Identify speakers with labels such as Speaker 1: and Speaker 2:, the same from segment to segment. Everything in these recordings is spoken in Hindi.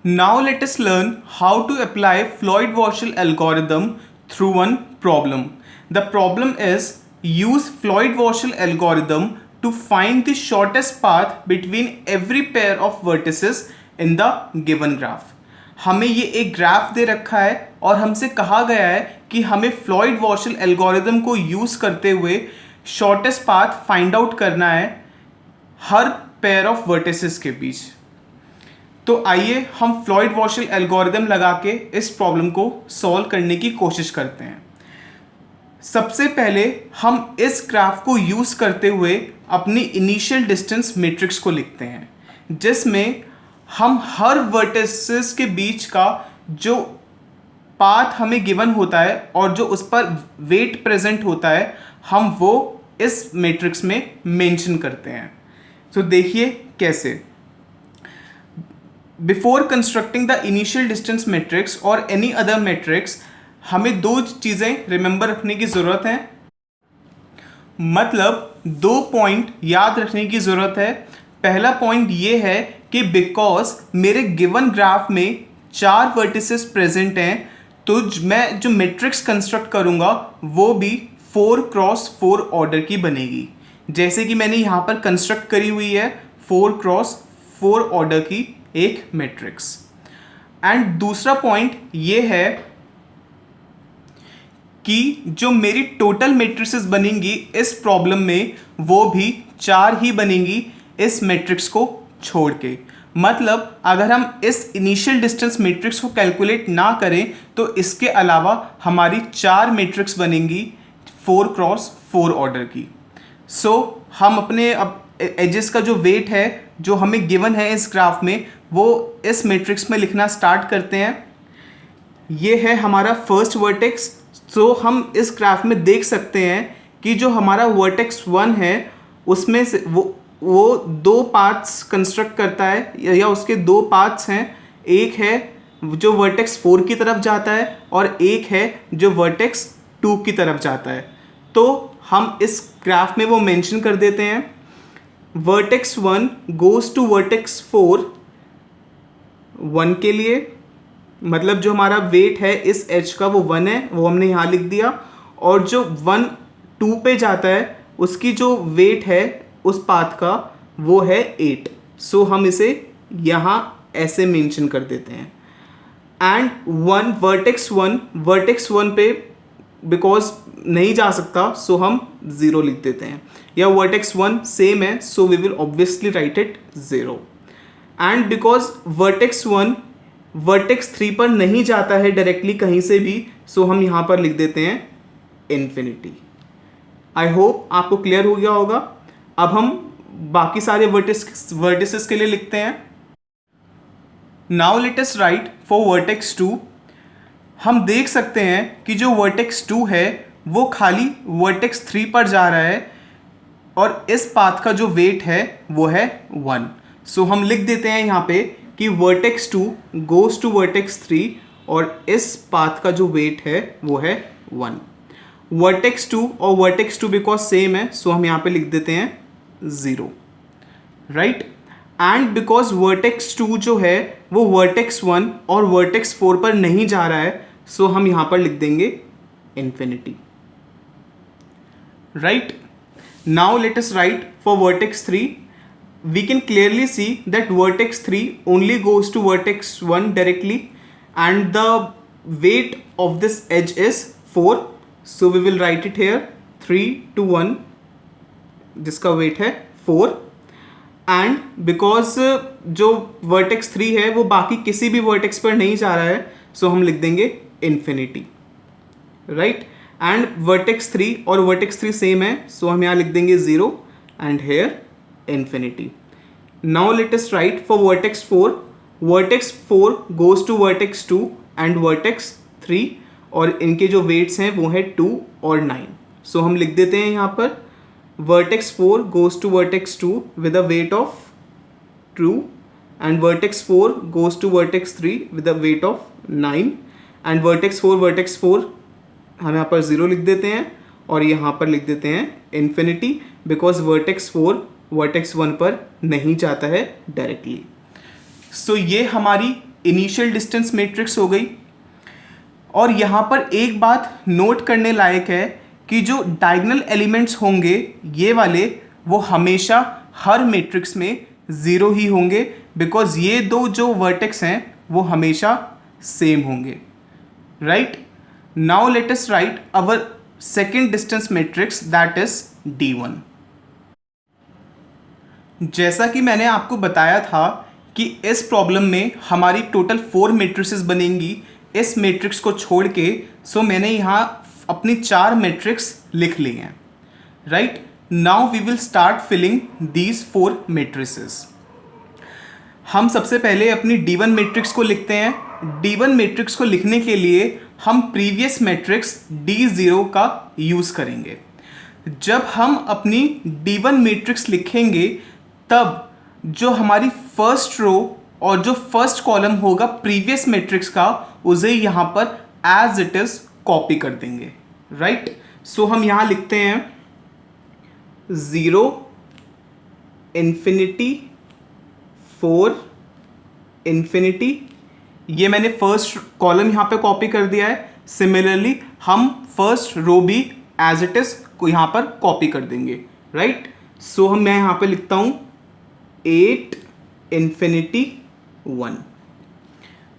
Speaker 1: Now let us learn how to apply Floyd-Warshall algorithm through one problem. The problem is use Floyd-Warshall algorithm to find the shortest path between every pair of vertices in the given graph. हमें ये एक ग्राफ दे रखा है और हमसे कहा गया है कि हमें फ्लॉयड-वॉशल एल्गोरिदम को यूज़ करते हुए शॉर्टेस्ट पाथ फाइंड आउट करना है हर पेयर ऑफ वर्टिसेस के बीच। तो आइए हम फ्लॉयड-वॉशल एल्गोरिदम लगा के इस प्रॉब्लम को सॉल्व करने की कोशिश करते हैं। सबसे पहले हम इस ग्राफ को यूज़ करते हुए अपनी इनिशियल डिस्टेंस मैट्रिक्स को लिखते हैं, जिसमें हम हर वर्टिसेस के बीच का जो पाथ हमें गिवन होता है और जो उस पर वेट प्रेजेंट होता है हम वो इस मैट्रिक्स में मेंशन करते हैं। तो देखिए कैसे। Before constructing the initial distance matrix और एनी अदर मैट्रिक्स हमें दो चीज़ें रिमेंबर रखने की ज़रूरत है, मतलब दो पॉइंट याद रखने की ज़रूरत है। पहला पॉइंट ये है कि बिकॉज मेरे गिवन ग्राफ में 4 वर्टिसेस प्रेजेंट हैं तो मैं जो मैट्रिक्स कंस्ट्रक्ट करूँगा वो भी 4x4 ऑर्डर की बनेगी, जैसे कि मैंने यहाँ पर कंस्ट्रक्ट करी हुई है 4x4 ऑर्डर की एक मैट्रिक्स। एंड दूसरा पॉइंट ये है कि जो मेरी टोटल मैट्रिसेस बनेंगी इस प्रॉब्लम में वो भी 4 ही बनेंगी इस मैट्रिक्स को छोड़ के। मतलब अगर हम इस इनिशियल डिस्टेंस मैट्रिक्स को कैलकुलेट ना करें तो इसके अलावा हमारी 4 मैट्रिक्स बनेंगी 4x4 ऑर्डर की। सो हम अपने अब एजेस का जो वेट है जो हमें गिवन है इस ग्राफ में वो इस मैट्रिक्स में लिखना स्टार्ट करते हैं। ये है हमारा फर्स्ट वर्टेक्स। तो हम इस ग्राफ में देख सकते हैं कि जो हमारा वर्टेक्स 1 है उसमें से वो 2 पाथ्स कंस्ट्रक्ट करता है या उसके 2 पाथ्स हैं। एक है जो वर्टेक्स 4 की तरफ जाता है और एक है जो वर्टेक्स 2 की तरफ जाता है। तो हम इस ग्राफ में वो मेंशन कर देते हैं। वर्टेक्स 1 गोज़ टू वर्टेक्स 4 1 के लिए, मतलब जो हमारा वेट है इस एज का वो 1 है, वो हमने यहाँ लिख दिया। और जो 1 2 पे जाता है उसकी जो वेट है उस पाथ का वो है 8। सो हम इसे यहाँ ऐसे मेंशन कर देते हैं। एंड वर्टेक्स 1 पे बिकॉज नहीं जा सकता सो हम 0 लिख देते हैं, या वर्टेक्स 1 सेम है so we will obviously write it 0। And because vertex 1 vertex 3 पर नहीं जाता है डायरेक्टली कहीं से भी सो हम यहाँ पर लिख देते हैं इन्फिनिटी। आई होप आपको क्लियर हो गया होगा। अब हम बाकी सारे वर्टिसेस के लिए लिखते हैं। Now let us right for vertex 2। हम देख सकते हैं कि जो वर्टेक्स 2 है वो खाली वर्टेक्स 3 पर जा रहा है और इस पाथ का जो वेट है वो है 1। सो हम लिख देते हैं यहाँ पे कि वर्टेक्स 2 गोज़ टू वर्टेक्स 3 और इस पाथ का जो वेट है वो है 1। वर्टेक्स 2 और वर्टेक्स 2 बिकॉज सेम है सो हम यहाँ पे लिख देते हैं 0, राइट। एंड बिकॉज वर्टेक्स 2 जो है वो वर्टेक्स 1 और वर्टेक्स 4 पर नहीं जा रहा है सो हम यहाँ पर लिख देंगे infinity, right. Now let us right for vertex 3। we can clearly see that vertex 3 only goes to vertex 1 directly and the weight of this edge is 4, so we will write it here 3 to 1 जिसका weight है 4। and because जो vertex 3 है वो बाकी किसी भी vertex पर नहीं जा रहा है so हम लिख देंगे infinity, right। and vertex 3 और vertex 3 same है so हम यहाँ लिख देंगे 0 and here infinity। Now let us write for vertex 4. Vertex 4 goes to vertex 2 and vertex 3 और इनके जो weights हैं वो है 2 और 9। So हम लिख देते हैं यहाँ पर vertex 4 goes to vertex 2 with a weight of 2 and vertex 4 goes to vertex 3 with a weight of 9 and vertex 4 हम यहाँ पर 0 लिख देते हैं और यहाँ पर लिख देते हैं infinity because vertex 4 वर्टेक्स 1 पर नहीं जाता है डायरेक्टली। सो ये हमारी इनिशियल डिस्टेंस मैट्रिक्स हो गई। और यहाँ पर एक बात नोट करने लायक है कि जो डायगोनल एलिमेंट्स होंगे ये वाले, वो हमेशा हर मैट्रिक्स में ज़ीरो ही होंगे, बिकॉज ये दो जो वर्टेक्स हैं वो हमेशा सेम होंगे, right. Now let us right our second distance matrix, that is D1। जैसा कि मैंने आपको बताया था कि इस प्रॉब्लम में हमारी टोटल 4 मैट्रिसेस बनेंगी इस मैट्रिक्स को छोड़ के, सो मैंने यहाँ अपनी 4 मैट्रिक्स लिख ली हैं, right. Now we will start filling these 4 matrices. हम सबसे पहले अपनी D1 मैट्रिक्स को लिखते हैं। D1 मैट्रिक्स को लिखने के लिए हम प्रीवियस मैट्रिक्स D0 का यूज़ करेंगे। जब हम अपनी D1 मैट्रिक्स लिखेंगे तब जो हमारी फर्स्ट रो और जो फर्स्ट कॉलम होगा प्रीवियस मैट्रिक्स का, उसे यहाँ पर एज इट इज कॉपी कर देंगे, राइट। सो हम यहाँ लिखते हैं 0 इन्फिनिटी 4 इन्फिनिटी, ये मैंने फर्स्ट कॉलम यहाँ पे कॉपी कर दिया है। सिमिलरली हम फर्स्ट रो भी एज इट इज को यहाँ पर कॉपी कर देंगे, राइट। सो मैं यहाँ पे लिखता हूँ 8 इन्फिनिटी 1।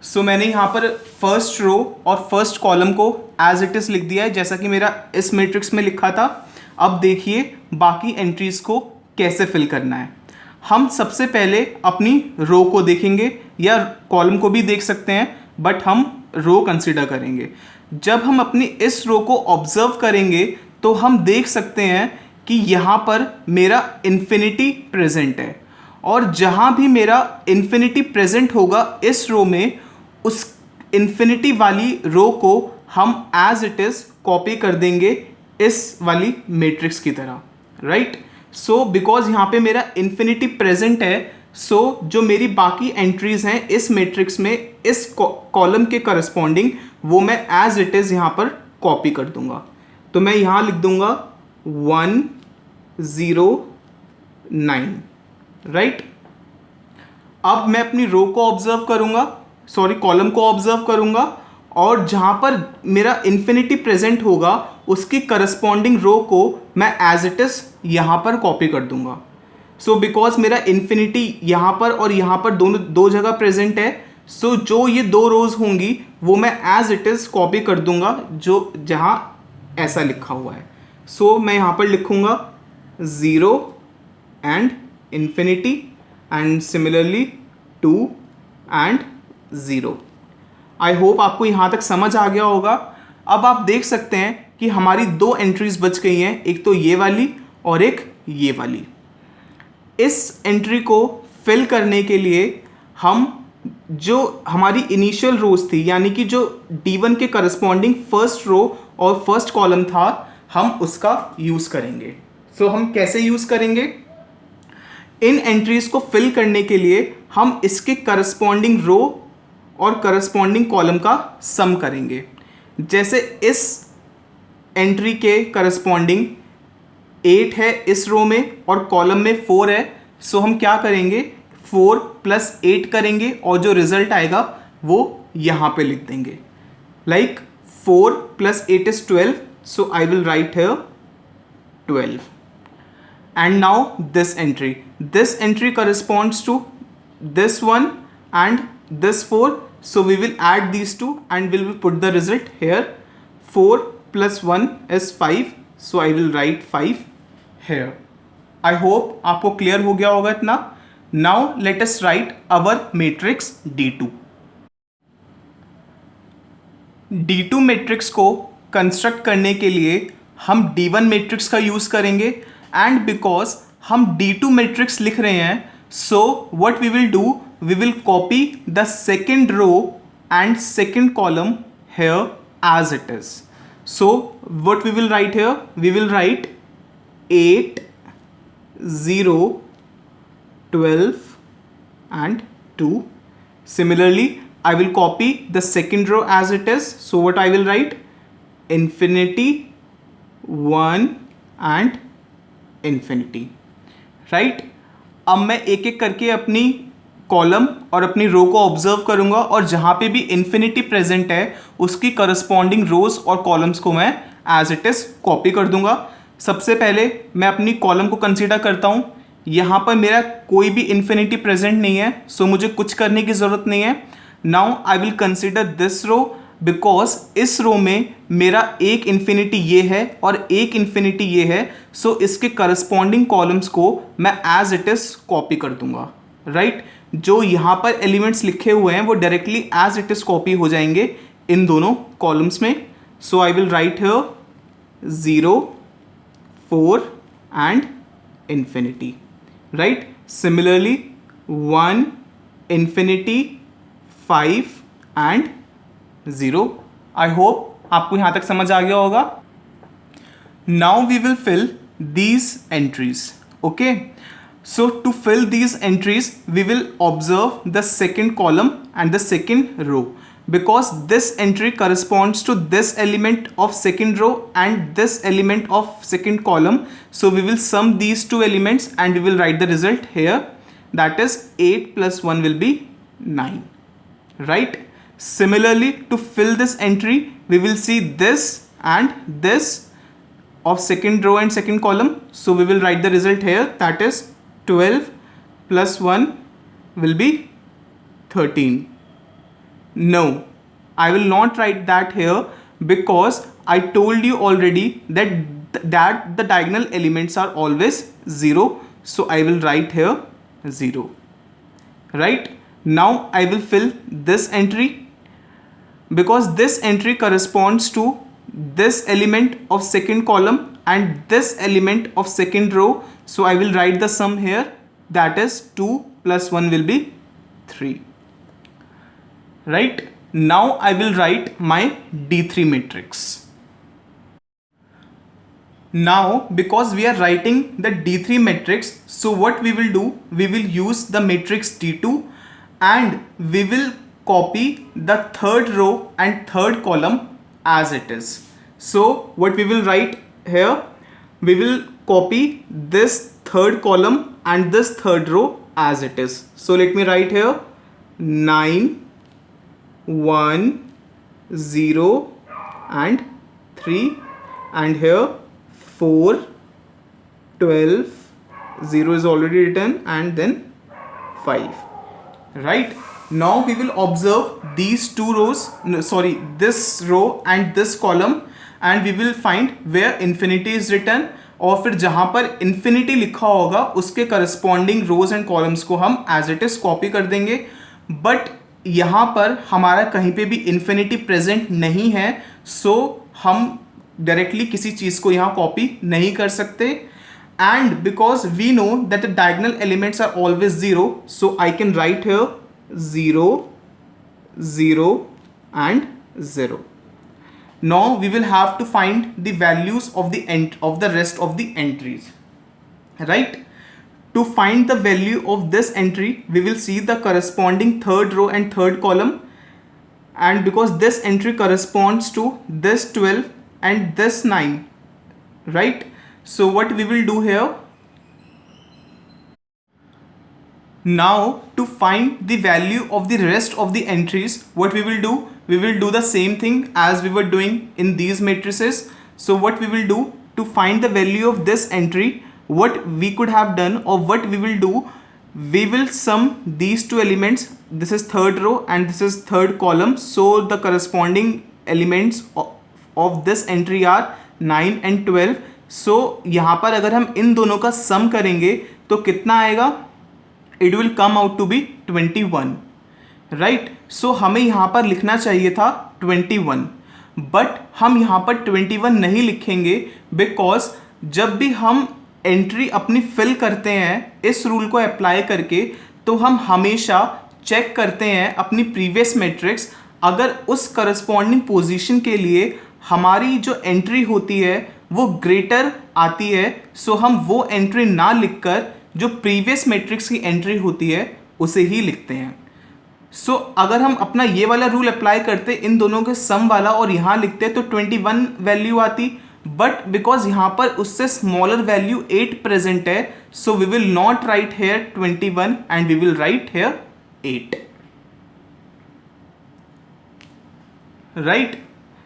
Speaker 1: सो मैंने यहाँ पर फर्स्ट रो और फर्स्ट कॉलम को एज इट इज लिख दिया है, जैसा कि मेरा इस मैट्रिक्स में लिखा था। अब देखिए बाकी एंट्रीज को कैसे फिल करना है। हम सबसे पहले अपनी रो को देखेंगे, या कॉलम को भी देख सकते हैं, बट हम रो कंसीडर करेंगे। जब हम अपनी इस रो को ऑब्जर्व करेंगे तो हम देख सकते हैं कि यहाँ पर मेरा इन्फिनिटी प्रेजेंट है, और जहाँ भी मेरा इन्फिनिटी प्रेजेंट होगा इस रो में, उस इन्फिनिटी वाली रो को हम एज इट इज़ कॉपी कर देंगे इस वाली मैट्रिक्स की तरह, राइट। सो बिकॉज यहाँ पे मेरा इन्फिनिटी प्रेजेंट है, सो जो मेरी बाकी एंट्रीज हैं इस मैट्रिक्स में इस कॉलम के करस्पॉन्डिंग, वो मैं एज इट इज़ यहाँ पर कॉपी कर दूंगा। तो मैं यहाँ लिख दूंगा 1 0 9, राइट। अब मैं अपनी रो को ऑब्जर्व करूंगा, सॉरी कॉलम को ऑब्जर्व करूंगा, और जहाँ पर मेरा इन्फिनिटी प्रेजेंट होगा उसकी करस्पॉन्डिंग रो को मैं एज इट इज़ यहाँ पर कॉपी कर दूंगा। सो बिकॉज मेरा इन्फिनिटी यहाँ पर और यहाँ पर दोनों दो जगह प्रेजेंट है, सो जो ये दो रोज होंगी वो मैं एज इट इज़ कॉपी कर दूंगा जो जहाँ ऐसा लिखा हुआ है। सो मैं यहाँ पर लिखूँगा 0 and infinity and similarly 2 and 0। I hope आपको यहाँ तक समझ आ गया होगा। अब आप देख सकते हैं कि हमारी 2 एंट्रीज बच गई हैं, एक तो ये वाली और एक ये वाली। इस एंट्री को फिल करने के लिए हम जो हमारी इनिशियल रोज थी, यानी कि जो D1 के करस्पॉन्डिंग फर्स्ट रो और फर्स्ट कॉलम था, हम उसका यूज़ करेंगे। सो हम कैसे यूज़ करेंगे? इन एंट्रीज को फिल करने के लिए हम इसके करस्पॉन्डिंग रो और करस्पॉन्डिंग कॉलम का सम करेंगे। जैसे इस एंट्री के करस्पॉन्डिंग 8 है इस रो में और कॉलम में 4 है, सो हम क्या करेंगे 4 + 8 करेंगे और जो रिजल्ट आएगा वो यहाँ पे लिख देंगे। Like 4 + 8 is 12, so I will write here 12. And now this entry corresponds to this one and this 4, so we will add these two and we will put the result here. 4 + 1 is 5, so I will write 5 here. I hope आपको क्लियर हो गया होगा इतना। Now let us write our matrix D2. D2 matrix को कंस्ट्रक्ट करने के लिए हम D1 मैट्रिक्स का यूज़ करेंगे, एंड बिकॉज हम D2 मैट्रिक्स लिख रहे हैं, so what we will do, we will copy the second row and second column here as it is. So what we will write here, we will write 8 0 12 and 2. Similarly I will copy the second row as it is, so what I will write, infinity 1 and infinity, right. अब मैं एक एक करके अपनी कॉलम और अपनी रो को ऑब्जर्व करूंगा और जहां पे भी इन्फिनिटी प्रेजेंट है उसकी करस्पॉन्डिंग रोज और कॉलम्स को मैं एज इट इज कॉपी कर दूंगा। सबसे पहले मैं अपनी कॉलम को कंसीडर करता हूं। यहां पर मेरा कोई भी इन्फिनिटी प्रेजेंट नहीं है, सो मुझे कुछ करने की जरूरत नहीं है। Now I will consider this row because इस रो में मेरा एक इन्फिनिटी ये है और एक इन्फिनिटी ये है, सो इसके करस्पॉन्डिंग कॉलम्स को मैं एज इट इज कॉपी कर दूंगा। राइट, जो यहाँ पर एलिमेंट्स लिखे हुए हैं वो directly as it is copy हो जाएंगे इन दोनों कॉलम्स में। So I will write here 0, 4 and infinity. Right, similarly 1, infinity, 5 and 0. I hope आपको यहाँ तक समझ आ गया होगा। Now we will fill these entries. Okay, so to fill these entries we will observe the second column and the second row because this entry corresponds to this element of second row and this element of second column. So we will sum these two elements and we will write the result here, that is 8 plus 1 will be 9. Right, similarly to fill this entry we will see this and this of second row and second column. So we will write the result here, that is 12 plus 1 will be 13. No, I will not write that here because I told you already that the diagonal elements are always 0. So I will write here 0. Right, now I will fill this entry because this entry corresponds to this element of second column and this element of second row. So I will write the sum here, that is 2 plus 1 will be 3. Right, now I will write my D3 matrix. Now because we are writing the D3 matrix, so what we will do, we will use the matrix D2 and we will copy the third row and third column as it is. So what we will write here, we will copy this third column and this third row as it is. So let me write here 9, 1, 0 and 3 and here 4, 12, 0 is already written and then 5. Right, now we will observe these two rows, this row and this column and we will find where infinity is written और फिर जहाँ पर infinity लिखा होगा उसके corresponding rows and columns को हम as it is copy कर देंगे। बट यहाँ पर हमारा कहीं पे भी इन्फिनिटी प्रेजेंट नहीं है, सो हम डायरेक्टली किसी चीज़ को यहाँ कॉपी नहीं कर सकते। And because we know that the diagonal elements are always 0, so I can write here 0, 0 and 0. Now we will have to find the values of the rest of the entries. Right, to find the value of this entry we will see the corresponding third row and third column, and because this entry corresponds to this 12 and this 9. Right, so what we will do here, now to find the value of the rest of the entries, what we will do, we will do the same thing as we were doing in these matrices. So what we will do, to find the value of this entry, what we could have done or what we will do, we will sum these two elements, this is third row and this is third column, so the corresponding elements of this entry are 9 and 12. so यहाँ पर अगर हम इन दोनों का सम करेंगे तो कितना आएगा, it will come out to be 21. Right, सो हमें यहाँ पर लिखना चाहिए था 21, बट हम यहाँ पर 21 नहीं लिखेंगे बिकॉज जब भी हम एंट्री अपनी फिल करते हैं इस रूल को अप्लाई करके, तो हम हमेशा चेक करते हैं अपनी प्रीवियस मैट्रिक्स, अगर उस करस्पॉन्डिंग पोजीशन के लिए हमारी जो एंट्री होती है वो ग्रेटर आती है, सो हम वो एंट्री ना लिखकर जो प्रीवियस मैट्रिक्स की एंट्री होती है उसे ही लिखते हैं। सो अगर हम अपना ये वाला रूल अप्लाई करते इन दोनों के सम वाला और यहाँ लिखते तो 21 वैल्यू आती, बट बिकॉज यहाँ पर उससे स्मॉलर वैल्यू 8 प्रेजेंट है, so we will not write here 21 and we will write here 8. Right?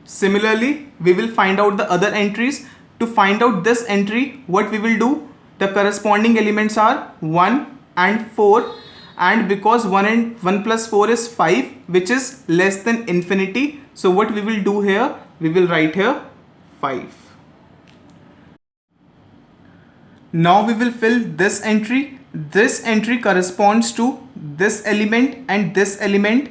Speaker 1: Similarly, we will find out the other entries. To find out this entry, what we will do, the corresponding elements are 1 and 4, and because 1 plus 4 is 5, which is less than infinity, so what we will do here, we will write here 5. Now we will fill this entry. This entry corresponds to this element and this element.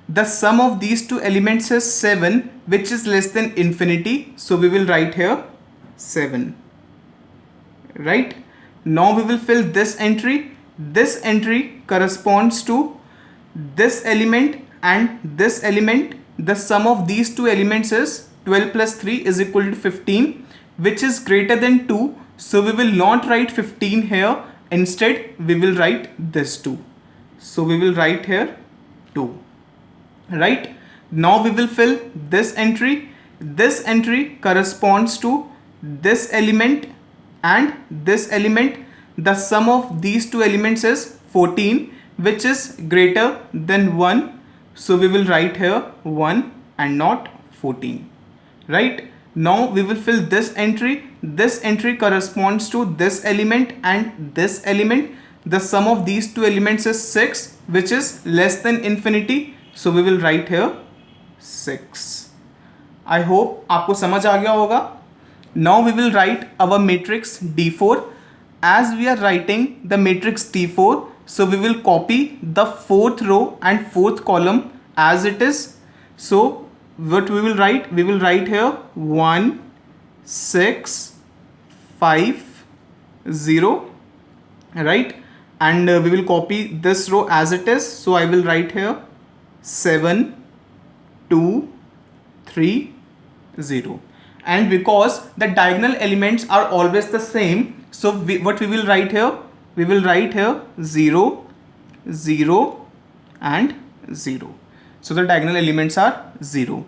Speaker 1: The sum of these two elements is 7, which is less than infinity, so we will write here 7. Right? Now we will fill this entry. This entry corresponds to this element and this element. The sum of these two elements is 12 plus 3 is equal to 15, which is greater than 2, so we will not write 15 here. Instead, we will write this 2. So we will write here 2. Right? Now we will fill this entry. This entry corresponds to this element and this element. The sum of these two elements is 14, which is greater than 1. So we will write here 1 and not 14. Right? Now we will fill this entry. This entry corresponds to this element and this element. The sum of these two elements is 6, which is less than infinity. So we will write here 6. I hope आपको समझ आ गया होगा. Now we will write our matrix D4. As we are writing the matrix D4, so we will copy the 4th row and 4th column as it is. So what we will write? We will write here 1, 6, 5, 0. Right? And we will copy this row as it is. So I will write here 7, 2, 3, 0. And because the diagonal elements are always the same, so what we will write here? We will write here 0, 0 and 0. So the diagonal elements are 0.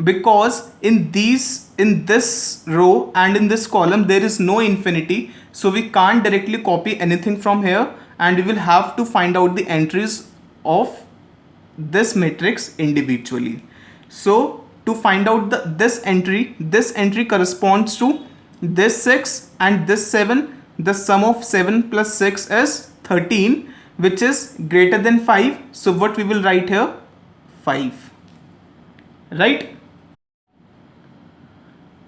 Speaker 1: Because in this row and in this column there is no infinity, so we can't directly copy anything from here, and we will have to find out the entries of this matrix individually. So to find out this entry corresponds to this 6 and this 7. The sum of 7 plus 6 is 13, which is greater than 5. So what we will write here? 5. Right?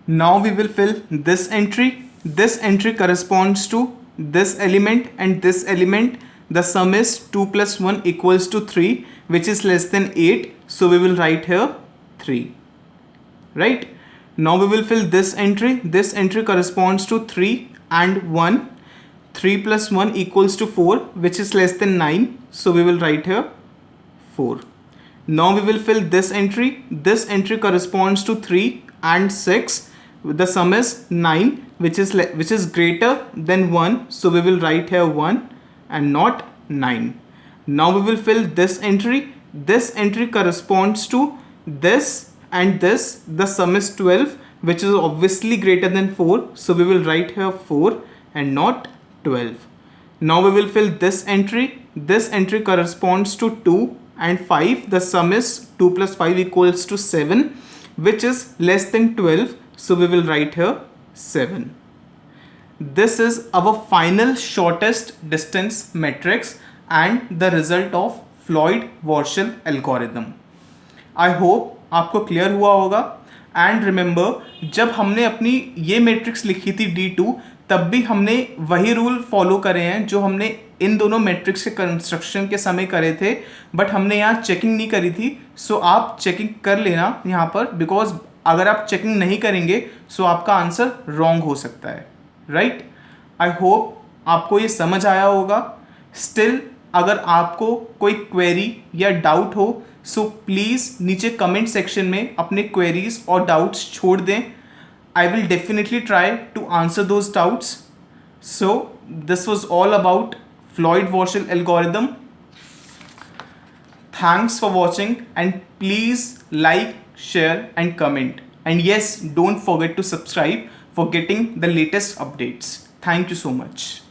Speaker 1: Now we will fill this entry. This entry corresponds to this element and this element. The sum is 2 plus 1 equals to 3, which is less than 8. So we will write here 3. Right? Now we will fill this entry. This entry corresponds to 3 and 1. 3 plus 1 equals to 4, which is less than 9. So we will write here 4. Now we will fill this entry. This entry corresponds to 3 and 6. The sum is 9, which is greater than 1. So we will write here 1 and not 9. Now we will fill this entry. This entry corresponds to this and this. The sum is 12, which is obviously greater than 4. So we will write here 4 and not 12. Now we will fill this entry. This entry corresponds to 2 and 5. The sum is 2 plus 5 equals to 7, which is less than 12. So we will write here 7. This is our final shortest distance matrix and the result of Floyd-Warshall algorithm. I hope आपको क्लियर हुआ होगा. एंड रिमेंबर, जब हमने अपनी ये मैट्रिक्स लिखी थी D2, तब भी हमने वही रूल फॉलो करे हैं जो हमने इन दोनों मैट्रिक्स के कंस्ट्रक्शन के समय करे थे, बट हमने यहाँ चेकिंग नहीं करी थी. सो आप चेकिंग कर लेना यहाँ पर, बिकॉज अगर आप चेकिंग नहीं करेंगे सो आपका आंसर रॉन्ग हो सकता है. राइट? आई होप आपको ये समझ आया होगा. स्टिल अगर आपको कोई क्वेरी या डाउट हो सो प्लीज़ नीचे कमेंट सेक्शन में अपने क्वेरीज और डाउट्स छोड़ दें. I will definitely try to answer those doubts. So this was all about Floyd-Warshall algorithm. Thanks for watching and please like, share and comment. And yes, don't forget to subscribe for getting the latest updates. Thank you so much.